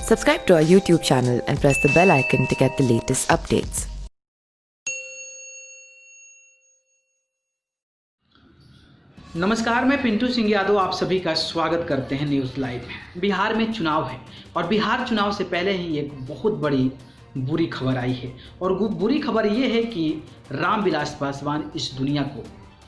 Subscribe to our YouTube channel and press the bell icon to get the latest updates. नमस्कार, मैं पिंटू सिंह यादव आप सभी का स्वागत करते हैं न्यूज़ लाइव में। बिहार में चुनाव है और बिहार चुनाव से पहले ही एक बहुत बड़ी बुरी खबर आई है और वो बुरी खबर ये है कि रामविलास पासवान इस दुनिया को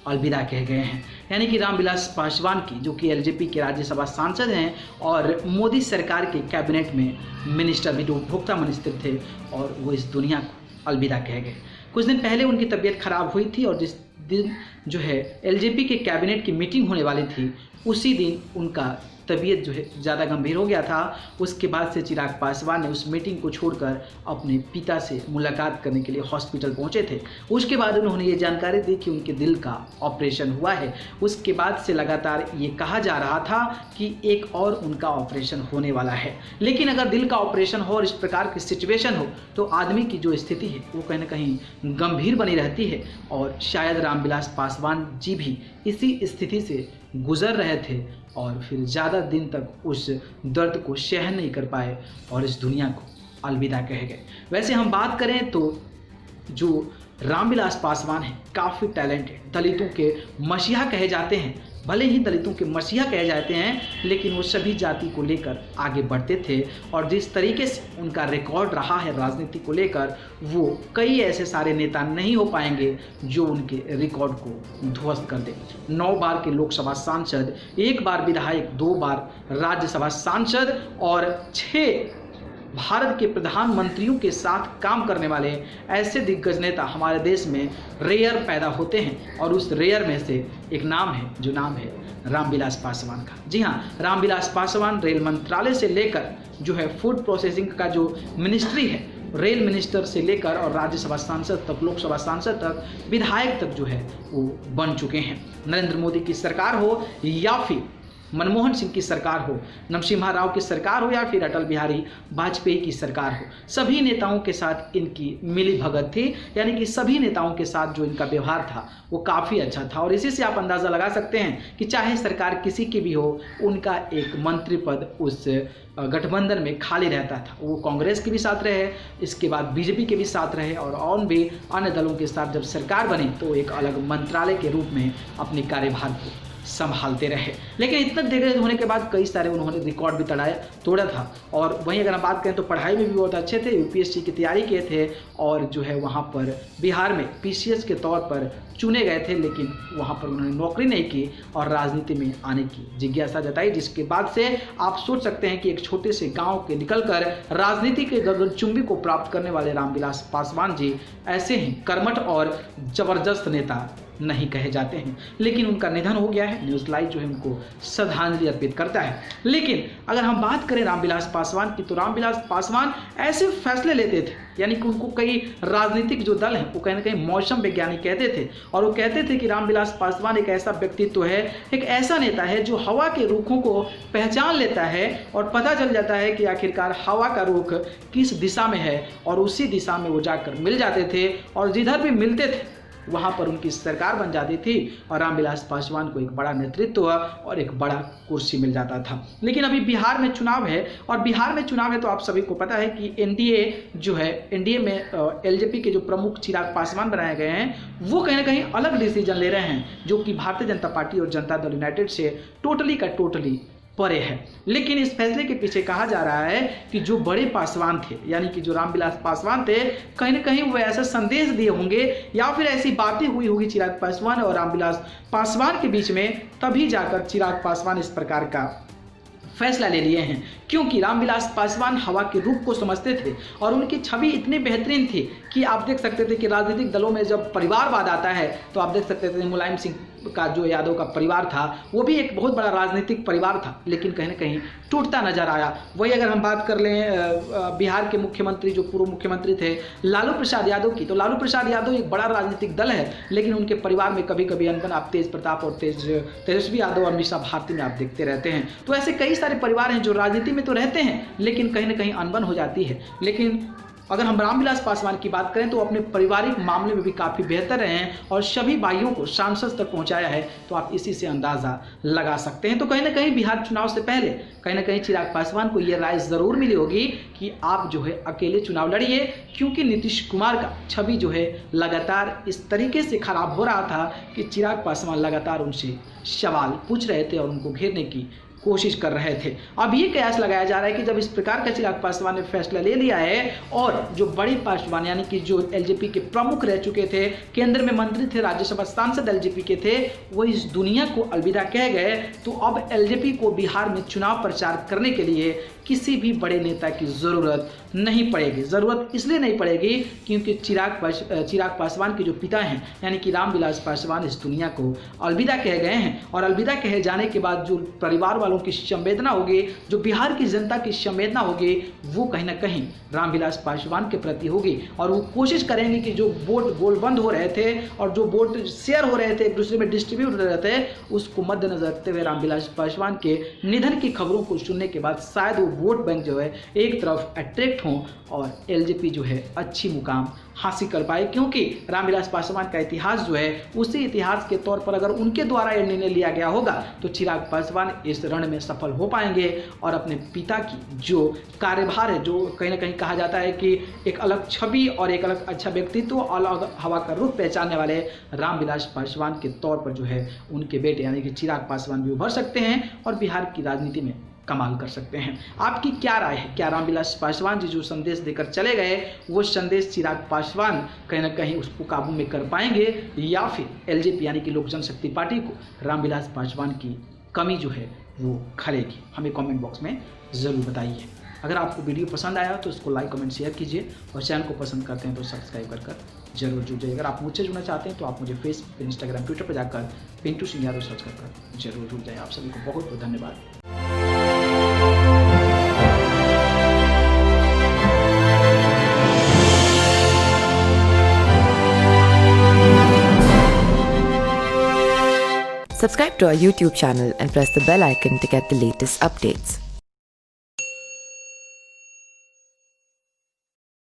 अलविदा कह गए हैं। यानी कि रामविलास पासवान की जो कि एलजेपी के राज्यसभा सांसद हैं और मोदी सरकार के कैबिनेट में मिनिस्टर भी उपभोक्ता मिनिस्टर थे और वो इस दुनिया को अलविदा कह गए। कुछ दिन पहले उनकी तबीयत खराब हुई थी और जिस दिन जो है एलजेपी के कैबिनेट की मीटिंग होने वाली थी उसी दिन उनका तबीयत जो है ज़्यादा गंभीर हो गया था। उसके बाद से चिराग पासवान ने उस मीटिंग को छोड़कर अपने पिता से मुलाकात करने के लिए हॉस्पिटल पहुंचे थे। उसके बाद उन्होंने ये जानकारी दी कि उनके दिल का ऑपरेशन हुआ है। उसके बाद से लगातार ये कहा जा रहा था कि एक और उनका ऑपरेशन होने वाला है। लेकिन अगर दिल का ऑपरेशन हो और इस प्रकार की सिचुएशन हो तो आदमी की जो स्थिति है वो कहीं ना कहीं गंभीर बनी रहती है और शायद रामविलास पासवान जी भी इसी स्थिति से गुजर रहे थे और फिर ज़्यादा दिन तक उस दर्द को सहन नहीं कर पाए और इस दुनिया को अलविदा कह गए। वैसे हम बात करें तो जो रामविलास पासवान हैं काफ़ी टैलेंटेड, दलितों के मसीहा कहे जाते हैं। भले ही दलितों के मसीहा कहे जाते हैं लेकिन वो सभी जाति को लेकर आगे बढ़ते थे और जिस तरीके से उनका रिकॉर्ड रहा है राजनीति को लेकर वो कई ऐसे सारे नेता नहीं हो पाएंगे जो उनके रिकॉर्ड को ध्वस्त कर दे। 9 बार के लोकसभा सांसद, 1 बार विधायक, 2 बार राज्यसभा सांसद और 6 भारत के प्रधानमंत्रियों के साथ काम करने वाले ऐसे दिग्गज नेता हमारे देश में रेयर पैदा होते हैं और उस रेयर में से एक नाम है जो नाम है रामविलास पासवान का। जी हाँ, रामविलास पासवान रेल मंत्रालय से लेकर जो है फूड प्रोसेसिंग का जो मिनिस्ट्री है, रेल मिनिस्टर से लेकर और राज्यसभा सांसद तक, लोकसभा सांसद तक, विधायक तक जो है वो बन चुके हैं। नरेंद्र मोदी की सरकार हो या फिर मनमोहन सिंह की सरकार हो, नरसिम्हा राव की सरकार हो या फिर अटल बिहारी वाजपेयी की सरकार हो, सभी नेताओं के साथ इनकी मिली भगत थी। यानी कि सभी नेताओं के साथ जो इनका व्यवहार था वो काफ़ी अच्छा था और इसी से आप अंदाज़ा लगा सकते हैं कि चाहे सरकार किसी की भी हो उनका एक मंत्री पद उस गठबंधन में खाली रहता था। वो कांग्रेस के भी साथ रहे, इसके बाद बीजेपी के भी साथ रहे और भी अन्य दलों के साथ जब सरकार बनी तो एक अलग मंत्रालय के रूप में अपनी कार्यभार को संभालते रहे। लेकिन इतना दिग्गज होने के बाद कई सारे उन्होंने रिकॉर्ड भी तोड़ा था और वहीं अगर हम बात करें तो पढ़ाई में भी बहुत अच्छे थे, यूपीएससी की तैयारी किए थे और जो है वहाँ पर बिहार में पीसीएस के तौर पर चुने गए थे लेकिन वहाँ पर उन्होंने नौकरी नहीं की और राजनीति में आने की जिज्ञासा जताई, जिसके बाद से आप सोच सकते हैं कि एक छोटे से गाँव के निकलकर राजनीति के गगनचुंबी को प्राप्त करने वाले रामविलास पासवान जी ऐसे ही कर्मठ और जबरदस्त नेता नहीं कहे जाते हैं। लेकिन उनका निधन हो गया है। न्यूज़ लाइव जो है उनको श्रद्धांजलि अर्पित करता है। लेकिन अगर हम बात करें रामविलास पासवान की तो रामविलास पासवान ऐसे फैसले लेते थे, यानी कि उनको कई राजनीतिक जो दल हैं वो कहीं ना कहीं मौसम वैज्ञानिक कहते थे और वो कहते थे कि रामविलास पासवान एक ऐसा व्यक्तित्व है, एक ऐसा नेता है जो हवा के रुखों को पहचान लेता है और पता चल जाता है कि आखिरकार हवा का रुख किस दिशा में है और उसी दिशा में वो जाकर मिल जाते थे और जिधर भी मिलते थे वहाँ पर उनकी सरकार बन जाती थी और रामविलास पासवान को एक बड़ा नेतृत्व और एक बड़ा कुर्सी मिल जाता था। लेकिन अभी बिहार में चुनाव है और बिहार में चुनाव है तो आप सभी को पता है कि एनडीए जो है, एनडीए में एलजेपी के जो प्रमुख चिराग पासवान बनाए गए हैं वो कहीं ना कहीं अलग डिसीजन ले रहे हैं जो कि भारतीय जनता पार्टी और जनता दल यूनाइटेड से टोटली का टोटली परे है। लेकिन इस फैसले के पीछे कहा जा रहा है कि जो बड़े पासवान थे, यानी कि जो रामविलास पासवान थे, कहीं ना कहीं वो ऐसा संदेश दिए होंगे या फिर ऐसी बातें हुई होगी चिराग पासवान और रामविलास पासवान के बीच में, तभी जाकर चिराग पासवान इस प्रकार का फैसला ले लिए हैं। क्योंकि रामविलास पासवान हवा के रूप को समझते थे और उनकी छवि इतनी बेहतरीन थी कि आप देख सकते थे कि राजनीतिक दलों में जब परिवारवाद आता है तो आप देख सकते थे मुलायम सिंह का जो यादव का परिवार था वो भी एक बहुत बड़ा राजनीतिक परिवार था लेकिन कहीं ना कहीं टूटता नजर आया। वही अगर हम बात कर लें बिहार के मुख्यमंत्री जो पूर्व मुख्यमंत्री थे लालू प्रसाद यादव की, तो लालू प्रसाद यादव एक बड़ा राजनीतिक दल है लेकिन उनके परिवार में कभी कभी अनबन आप तेज प्रताप और तेजस्वी यादव और मीसा भारती में आप देखते रहते हैं। तो ऐसे कई सारे परिवार हैं जो राजनीति में तो रहते हैं लेकिन कहीं ना कहीं अनबन हो जाती है। लेकिन अगर हम रामविलास पासवान की बात करें तो अपने पारिवारिक मामले में भी काफ़ी बेहतर रहे हैं और सभी भाइयों को सांसद तक पहुंचाया है, तो आप इसी से अंदाज़ा लगा सकते हैं। तो कहीं ना कहीं बिहार चुनाव से पहले कहीं ना कहीं चिराग पासवान को यह राय ज़रूर मिली होगी कि आप जो है अकेले चुनाव लड़िए, क्योंकि नीतीश कुमार का छवि जो है लगातार इस तरीके से खराब हो रहा था कि चिराग पासवान लगातार उनसे सवाल पूछ रहे थे और उनको घेरने की कोशिश कर रहे थे। अब ये कयास लगाया जा रहा है कि जब इस प्रकार का चिराग पासवान ने फैसला ले लिया है और जो बड़ी पासवान यानी कि जो एलजेपी के प्रमुख रह चुके थे, केंद्र में मंत्री थे, राज्यसभा सांसद एलजेपी के थे, वो इस दुनिया को अलविदा कह गए, तो अब एलजेपी को बिहार में चुनाव प्रचार करने के लिए किसी भी बड़े नेता की ज़रूरत नहीं पड़ेगी। ज़रूरत इसलिए नहीं पड़ेगी क्योंकि चिराग पासवान के जो पिता हैं यानी कि रामविलास पासवान इस दुनिया को अलविदा कह गए हैं, और अलविदा कहे जाने के बाद जो परिवार वालों की संवेदना होगी, जो बिहार की जनता की संवेदना होगी, वो कहीं ना कहीं रामविलास पासवान के प्रति होगी, और वो कोशिश करेंगे कि जो वोट गोलबंद हो रहे थे और जो वोट शेयर हो रहे थे, एक दूसरे में डिस्ट्रीब्यूट हो रहे थे, उसको मद्देनजर रखते हुए रामविलास पासवान के निधन की खबरों को सुनने के बाद शायद वो वोट बैंक जो है एक तरफ अट्रैक्ट हों और एलजेपी जो है अच्छी मुकाम हासिल कर पाए, क्योंकि रामविलास पासवान का इतिहास जो है उसी इतिहास के तौर पर अगर उनके द्वारा यह निर्णय लिया गया होगा तो चिराग पासवान इस रण में सफल हो पाएंगे और अपने पिता की जो कार्यभार है, जो कहीं ना कहीं कहा जाता है कि एक अलग छवि और एक अलग अच्छा व्यक्तित्व, अलग हवा का रुख पहचानने वाले रामविलास पासवान के तौर पर जो है उनके बेटे यानी कि चिराग पासवान भी उभर सकते हैं और बिहार की राजनीति में कमाल कर सकते हैं। आपकी क्या राय है? क्या रामविलास पासवान जी जो संदेश देकर चले गए वो संदेश चिराग पासवान कहीं ना कहीं उसको काबू में कर पाएंगे, या फिर एलजेपी यानी कि लोक जनशक्ति पार्टी को रामविलास पासवान की कमी जो है वो खलेगी? हमें कमेंट बॉक्स में ज़रूर बताइए। अगर आपको वीडियो पसंद आया तो इसको लाइक कमेंट शेयर कीजिए, और चैनल को पसंद करते हैं तो सब्सक्राइब कर जरूर जुड़ जाइए। अगर आप मुझसे जुड़ना चाहते हैं तो आप मुझे फेसबुक, इंस्टाग्राम, ट्विटर पर जाकर पिंटू सिंह यादव सर्च कर जरूर जुड़ जाए। आप सभी को बहुत बहुत धन्यवाद। Subscribe to our YouTube channel and press the bell icon to get the latest updates.